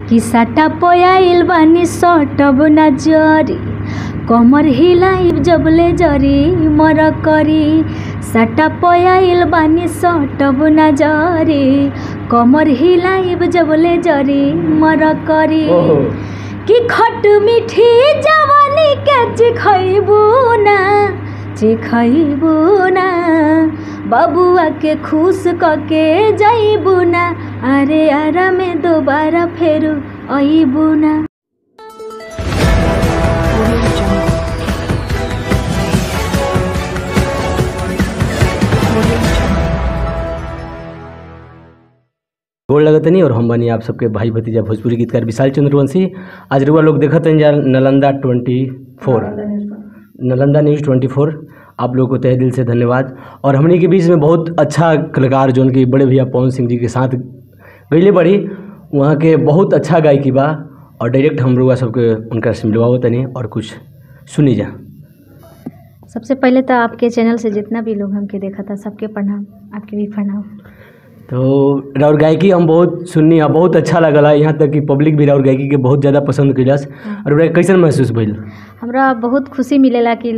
कि साटा पयाइल बानी सटब ना जरी कमर हिलाइब जबले जरी मर करी साटा पयाइल बानी सटब ना जरी कमर हिलाइब जबले जरी मर करी कि खट मीठी जवानी के चिखैबू ना बबुआ के खुश कके जाइबू ना अरे आरा में दोबारा फेरू आइबू ना। गोड़ लगत नहीं और हम बनी आप सबके भाई भतीजा भोजपुरी गीतकार विशाल चंद्रवंशी। आज रुआ लोग देखत हैं यार नालंदा न्यूज़ 24। आप लोगों को तहे दिल से धन्यवाद। और हमने के बीच में बहुत अच्छा कलाकार जो उनके बड़े भैया पवन सिंह जी के साथ गईले बड़ी वहाँ के बहुत अच्छा गायकी बा और डायरेक्ट हम रुआ सबके उनका से मिलवा तनी और कुछ सुनी जा। सबसे पहले तो आपके चैनल से जितना भी लोग हमके देखा था सबके प्रणाम, आपके भी प्रणाम। तो राउर गायकी हम बहुत सुननी बहुत अच्छा लगला, यहाँ तक कि पब्लिक भी राउर गायकी के बहुत ज़्यादा पसंद कैलस। और कैसन महसूस भइल? हमरा बहुत खुशी मिलेला कि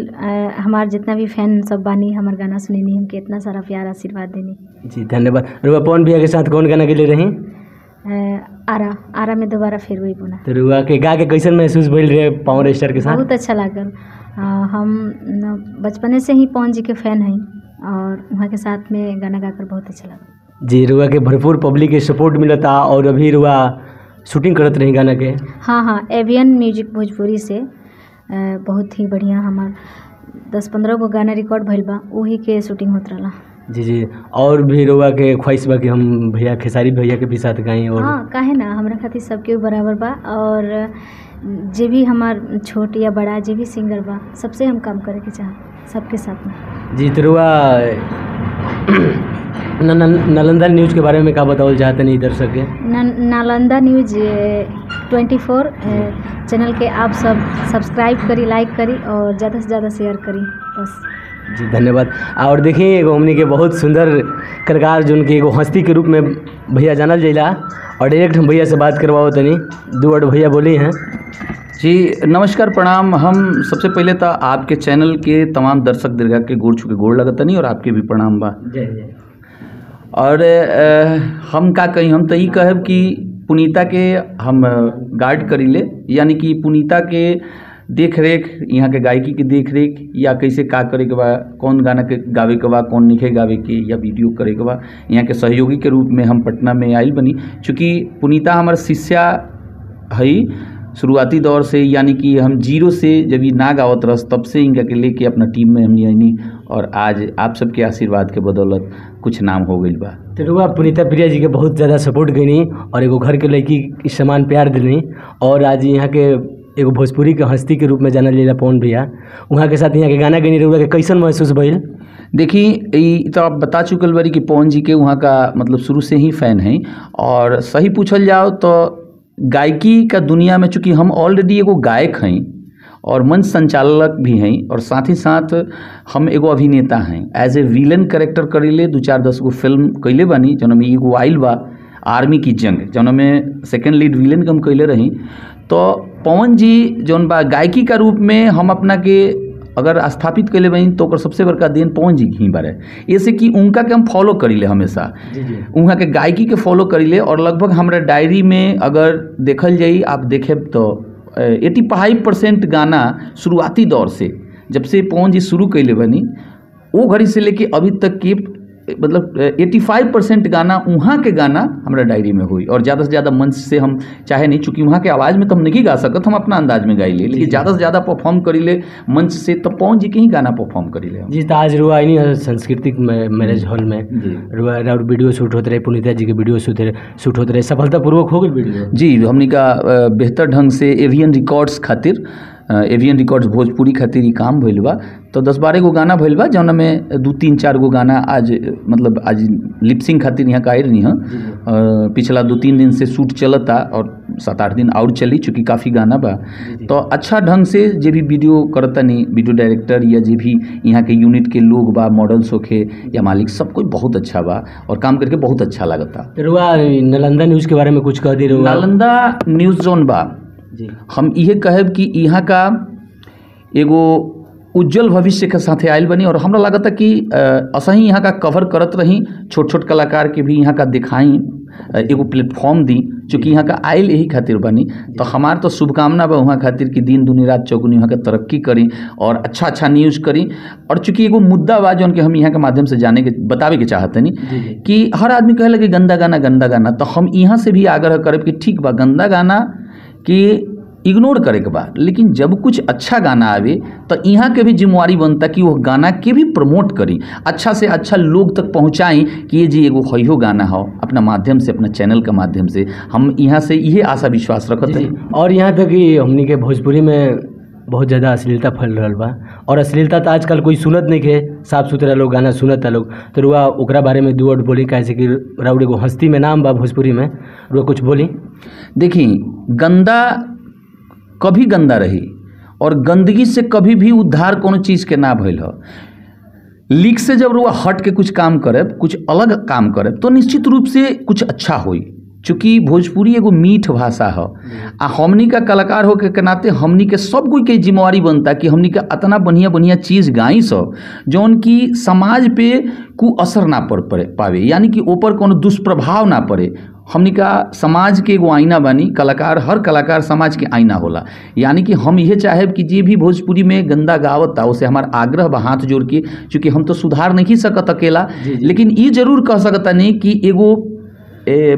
हमार जितना भी फैन सब बानी हमार गाना सुनेनी, हमके इतना सारा प्यार आशीर्वाद देनी। जी धन्यवाद। रुआ पवन भैया के साथ कौन गाना गेले रही? आरा में दोबारा फिर वही बुना। तो रुआ के गा के कैसन महसूस भइल रहे पावर स्टार के साथ? बहुत अच्छा लागल। हम बचपने से ही पवन जी के फैन हैं और वहाँ के साथ में गाना गाकर बहुत अच्छा लगा। जी रुआ के भरपूर पब्लिक के सपोर्ट मिलता और अभी रुआ शूटिंग करत रही गाना के? हाँ, एवियन म्यूजिक भोजपुरी से बहुत ही बढ़िया हमार 10-15 गो गाना रिकॉर्ड भइल बा, वही के शूटिंग होत रहा। जी और भी रुआ के ख्वाहिश बा कि हम भैया खेसारी भैया के भी साथ गाएं? और हाँ काहे ना, हमरा खातिर सबके बराबर बा और जे भी हमार छोट या बड़ा जे भी सिंगर बा सबसे हम काम करे के चाह सबके साथ में। जी तो रुआ नालंदा न्यूज़ के बारे में क्या बताओ चाहते नहीं दर्शक के? नालंदा न्यूज़ 24 चैनल के आप सब सब्सक्राइब करी, लाइक करी और ज़्यादा से ज़्यादा शेयर करी बस। जी धन्यवाद। और देखिए एगो हमनी के बहुत सुंदर कलाकार जो उनके एगो हस्ती के रूप में भैया जानल जाइला और डायरेक्ट हम भैया से बात करवाओ तनी दो वर्ड भैया बोली हैं। जी नमस्कार प्रणाम। हम सबसे पहले तो आपके चैनल के तमाम दर्शक दीर्घा के गोड़ छू के गोड़ लगतनी और आपके भी प्रणाम बा। जय जय। और हम का कहीं हम तो ये कहब कि पुनीता के हम गार्ड करीले, यानी कि पुनीता के देख रेख, यहाँ के गायकी के देख रेख या कैसे का करे के बा, कौन गाना के गावे के बा, कौन लिखे गावे के या वीडियो करे के बा, यहाँ के सहयोगी के रूप में हम पटना में आयल बनी। चूँकि पुनीता हमार शिष्या है शुरुआती दौर से, यानी कि हम जीरो से जब ये ना गावत रस तब से इनका के लेके अपना टीम में हमने आईनी और आज आप सबके आशीर्वाद के बदौलत कुछ नाम हो गई बा। तो रुआ पुनीता प्रिया जी के बहुत ज़्यादा सपोर्ट कईनी और एगो घर के लड़की इस समान प्यार दिली और आज यहाँ के एगो भोजपुरी के हस्ती के रूप में जानल जाइला पवन भैया, वहाँ के साथ यहाँ के गाना गईनी रुआ के कैसन महसूस भइल? देखी तो आप बता चुकल बारी कि पवन जी के वहाँ का मतलब शुरू से ही फ़ैन हैं और सही पूछल जाओ तो गायकी का दुनिया में चूँकि हम ऑलरेडी एगो गायक हैं और मंच संचालक भी हैं और साथ ही साथ हम एगो अभिनेता हैं। एज ए विलन कैरेक्टर करीले 2-4-10 गो फिल्म कैले बानी, जौन में एगो आइल बा आर्मी की जंग, जौन में सेकेंड लीड विलन के हम कैले रही। तो पवन जी जौन बा गायकी का रूप में हम अपना के अगर स्थापित कैले बनी तो ओकर सबसे बड़का देन पवन जी ही बारे, ऐसे कि उनका के हम फॉलो करीले हमेशा, उनका के गायकी के फॉलो करीले और लगभग हमारा डायरी में अगर देखल जाई आप देखे तो 85% गाना शुरुआती दौर से जब से पवन जी शुरू कैले बनी वो घड़ी से लेके अभी तक के मतलब 85% गाना वहाँ के गाना हमारा डायरी में हुई और ज़्यादा से ज़्यादा मंच से हम चाहे नहीं, चूँकि वहाँ के आवाज़ में तो हम नहीं गा सकत, हम अपना अंदाज में गाई ले, लेकिन ज़्यादा से ज़्यादा परफॉर्म करी ले मंच से तो पवन जी के ही गाना परफॉर्म करी ले। जी तो आज रुआ नहीं सांस्कृतिक मैरिज हॉल में रुआ वीडियो शूट होते रहे, पुनीता जी के वीडियो शूट होते रहे, सफलतापूर्वक हो गई वीडियो? जी हमने का बेहतर ढंग से एवियन रिकॉर्ड्स खातिर, एवियन रिकॉर्ड्स भोजपुरी खातिर ही काम भइल बा। तो 10-12 गो गाना भइल बा जौन में 2-3-4 गो गाना आज मतलब आज लिपसिंग खातिर यहाँ का आयल नहीं है। पिछला 2-3 दिन से शूट चलता और 7-8 दिन और चली, चूँकि काफ़ी गाना बा। तो अच्छा ढंग से जे भी वीडियो करतनी, वीडियो डायरेक्टर या जे भी यहाँ के यूनिट के लोग बा, मॉडल्स होखे या मालिक, सब कोई बहुत अच्छा बा और काम करके बहुत अच्छा लगता। रुआ नालंदा न्यूज़ के बारे में कुछ कह दी। नालंदा न्यूज़ जोन बा जी, हम इहे कहब कि यहाँ का एगो उज्जवल भविष्य के साथे आयल बनी और हमरा लगता कि असही यहाँ का कवर करत रही, छोट छोट कलाकार के भी यहाँ का दिखाई, एगो प्लेटफॉर्म दी, चूँकि यहाँ का आयल यही खातिर बनी। तो हमार तो शुभकामना बा वहाँ खातिर कि दिन दुनी रात चौगुनी वहाँ के तरक्की करी और अच्छा अच्छा न्यूज़ करी। और चूँकि एगो मुद्दा बा जौन कि हम यहाँ के माध्यम से जाने के बतावे के चाहतनी कि हर आदमी कहे लगे गंदा गाना, तो हम यहाँ से भी आग्रह करब कि ठीक बा, गंदा गाना कि इग्नोर करे के बा, लेकिन जब कुछ अच्छा गाना आवे तो यहाँ के भी जिम्मेवारी बनता कि वो गाना के भी प्रमोट करी, अच्छा से अच्छा लोग तक पहुँचाई कि ये जी एगो हयो गाना हो, अपना माध्यम से, अपना चैनल के माध्यम से। हम यहाँ से ये आशा विश्वास रखते हैं। और यहाँ तक कि हमनी के भोजपुरी में बहुत ज़्यादा अश्लीलता फैल रहा बा, और अश्लीलता तो आजकल कोई सुनत नहीं के, साफ सुथरा लोग गाना सुनता लोग। तो रुआ ओकरा बारे में 2 वर्ड बोली, कैसे कि राउड एगो हस्ती में नाम बा भोजपुरी में, रुआ कुछ बोली। देखी, गंदा कभी गंदा रही और गंदगी से कभी भी उद्धार कोनो चीज़ के ना भइल हो। लीक से जब रुआ हट के कुछ काम करे, कुछ अलग काम करे, तो निश्चित रूप से कुछ अच्छा होई। चूँकि भोजपुरी एगो मीठ भाषा है आ हमनी का कलाकार हो के नाते हमनी के सब कोई के जिम्मेवारी बनता कि हमनी का इतना बढ़िया बढ़िया चीज़ गाई सब जौन कि समाज पे कु असर ना पड़ पावे, यानी कि ऊपर कोनो दुष्प्रभाव ना पड़े। हमनी का समाज के एगो आईना बानी, कलाकार, हर कलाकार समाज के आईना होला। यानी कि हम यह चाहेब कि जे भी भोजपुरी में गंदा गावता उसे हमार आग्रह बा हाथ जोड़ के, चूँकि हम तो सुधार नहीं सकत अकेला, लेकिन ये जरूर कह सकता नहीं कि एगो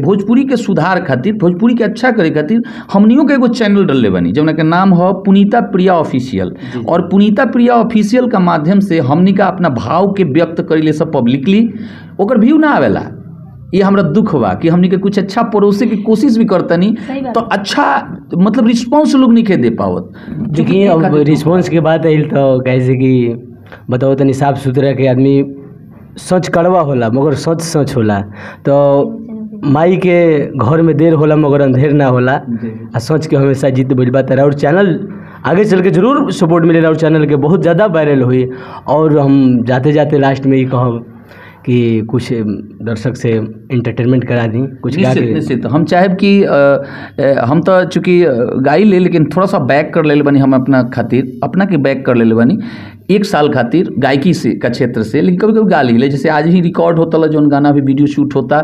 भोजपुरी के सुधार खातिर, भोजपुरी के अच्छा करे खातिर हमनियों के एगो चैनल डलले बनी जौन के नाम है पुनीता प्रिया ऑफिशियल। और पुनीता प्रिया ऑफिशियल का माध्यम से हमनी का अपना भाव के व्यक्त करेले सब पब्लिकली, ओकर व्यू ना आवेला, ये हमरा दुख बा कि हमनी के कुछ अच्छा परोसे की कोशिश भी करतनी तो अच्छा मतलब रिस्पांस लोग नहीं के दे पावत। देखिए अब रिस्पांस के बात आई तो कैसे कि बताओ तनी, साफ सुथरा के आदमी सच कड़वा होला मगर सच सच होला। तो माई के घर में देर होला मगर अंधेर ना होला, आ सच के हमेशा जीत बोल बात है। और चैनल आगे चल के जरूर सपोर्ट मिलेगा और चैनल के बहुत ज़्यादा वायरल हुई। और हम जाते जाते लास्ट में ये कहब कि कुछ दर्शक से एंटरटेनमेंट करा दी, कुछ निश्चित हम चाहेब कि हम तो चूँकि गाई ले, लेकिन थोड़ा सा बैक कर ले बनी हम अपना खातिर, अपना के बैक कर ले बनी 1 साल खातिर गायकी से का क्षेत्र से, लेकिन कभी कभी गा ली। जैसे आज ही रिकॉर्ड होता जो गाना अभी वीडियो शूट होता,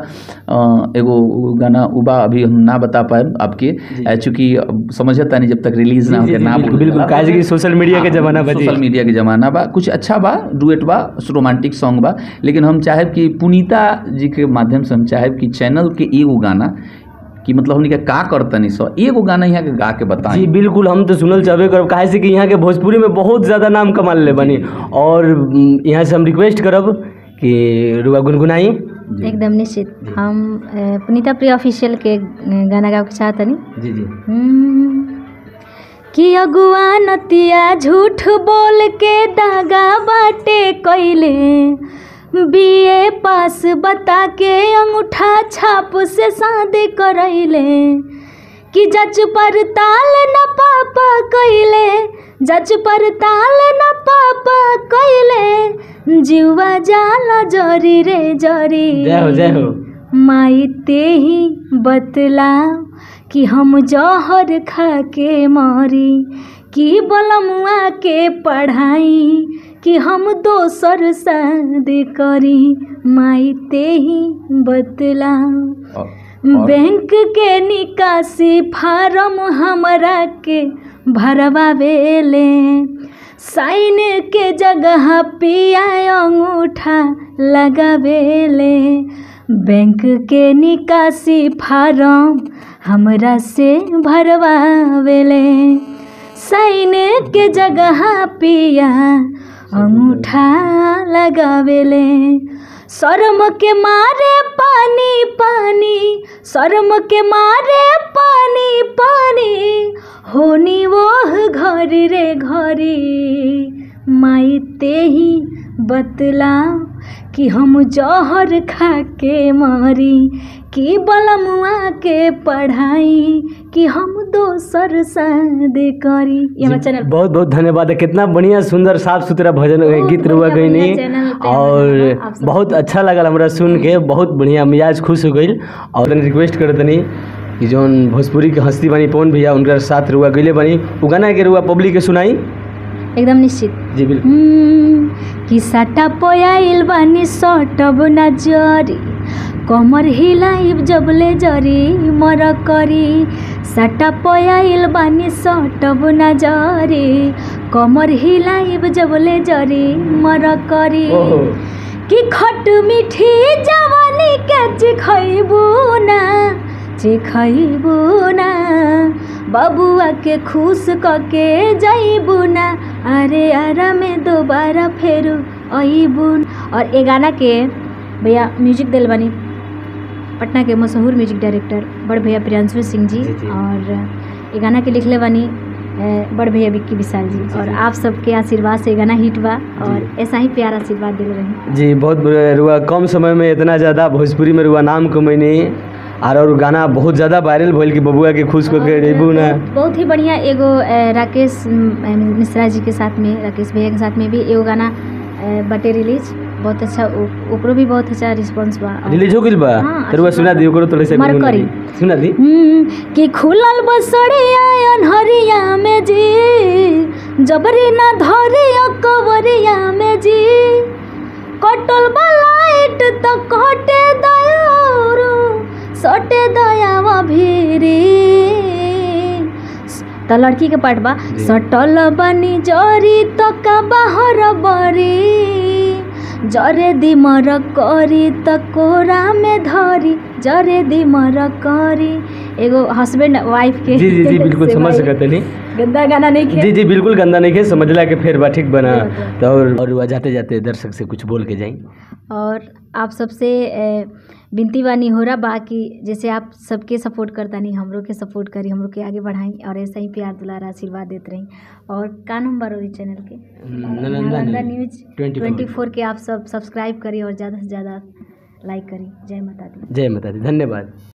एगो गाना उबा अभी हम ना बता पाए आपके, चूँकि समझता नहीं जब तक रिलीज ना हो ना। बिल्कुल, काहे कि सोशल मीडिया के जमाना बा, सोशल मीडिया के जमाना बा, कुछ अच्छा बा, डुएट बा, रोमांटिक सॉन्ग बा, लेकिन हम चाहेब कि पुनीता जी के माध्यम से हम चाहेब कि चैनल के एगो गाना कि मतलब हमने का करतनी सो एगो गाना यहाँ के गा के बताएं। जी बिल्कुल, हम तो सुनल चाहबे करब, काहे से कि यहाँ के भोजपुरी में बहुत ज़्यादा नाम कमा ले बनी। और यहाँ से हम रिक्वेस्ट करब कि रुआ गुनगुनाई। एकदम निश्चित, हम पुनीता प्रिया ऑफिशियल के गाना गा के चाहतनी। जी जी। कि अगुआ नतिया झूठ बोल के दागा बाटे कइले, बीए पास बता के अंगूठा छाप से शादी करैले, कि जज पर ताल न पापा कइले, जज पर ताल न पापा कइले, जीवा जाला जरी रे जरी। जय हो जय हो। माई ते ही बतला कि हम जहर खा के मरी, कि बलमुआ के पढ़ाई, कि हम दोसर शादी करी, माई ते ही बतला। बैंक के निकासी फार्म हमरा के भरवावेले, साइन के जगह पिया अंगूठा लगावेले, बैंक के निकासी फार्म हमरा से भरवावेले, साइन के जगह पिया अंगूठा लगावेले, शर्म के मारे पानी पानी, शर्म के मारे पानी पानी, होनी वो घरी रे घरी, माई ते ही बतला कि हम जहर खा के मरी, कि बलमुआ के पढ़ाई कि हम दोसर शादी करी। ये हमारा चैनल बहुत बहुत धन्यवाद है। कितना बढ़िया सुंदर साफ सुथरा भजन गीत रुआ गई नहीं और बहुत अच्छा लगल हमरा सुन के, बहुत बढ़िया मिजाज खुश हो गई। और रिक्वेस्ट करत नहीं कि जौन भोजपुरी के हस्ती बनी पवन भैया उनका साथ रुआ गईले बनी उ गाना के रुआ पब्लिक के सुनाई एकदम निश्चित जी बिल्कुल। कि साटा पयाइल बानी सटब ना जरी कमर हिलाइब जबले जरी मर करी। साटा पयाइल बानी सटब ना जरी कमर हिलाइब जबले जरी मर करी। कि खट मीठी जवानी के चिखैबू ना बबुआ के खुश कके जाइबू ना अरे आरा में दोबारा फेरू अइबू। और ये गाना के भैया म्यूजिक दिल बनी पटना के मशहूर म्यूजिक डायरेक्टर बड़ भैया प्रियांशु सिंह जी और ये गाना के लिखले बनी बड़ भैया विक्की विशाल जी और आप सबके आशीर्वाद से गाना हिट बा और ऐसा ही प्यार आशीर्वाद दिल रहे जी। बहुत रुआ कम समय में इतना ज़्यादा भोजपुरी में रुआ नाम कमैनी और गाना बहुत ज़्यादा वायरल भइल कि बबुआ के खुश को के जेबू ना। बहुत ही बढ़िया एगो राकेश मिश्रा जी के साथ में राकेश भैया के साथ में भी एगो गाना बटे रिलीज बहुत अच्छा ओकरो भी बहुत अच्छा रिस्पांस बा रिलीज हो गइल बा। तरुआ सुना दी ओकरो थोड़े से सुना दी कि खुलल बसड़िया अनहरिया में जी जबरी ना धरिया कवरिया में जी कटल बलाइट तो कटे दयारू सटे दयावा भीरी। तो लड़की के पार्ट बा सटल बनी जरी तो का बाहर बरी जरे दिमर करी त कोरा में धरी जरे दिमर करी। एगो हस्बैंड वाइफ के जी जी जी बिल्कुल समझ सकते नहीं गंदा गाना नहीं खे जी जी बिल्कुल गंदा नहीं खे समझला के फिर बा ठीक बना। तो और जाते जाते दर्शक से कुछ बोल के जाई और आप सबसे विनती बानी हो रहा बाकी जैसे आप सबके सपोर्ट करता नहीं हमरों के सपोर्ट करी हमरों के आगे बढ़ाई और ऐसा ही प्यार दुलारा आशीर्वाद देते रही। और का नंबर हो चैनल के नालंदा न्यूज 24 के आप सब सब्सक्राइब करी और ज़्यादा से ज़्यादा लाइक करी। जय माता दी। जय माता दी। धन्यवाद।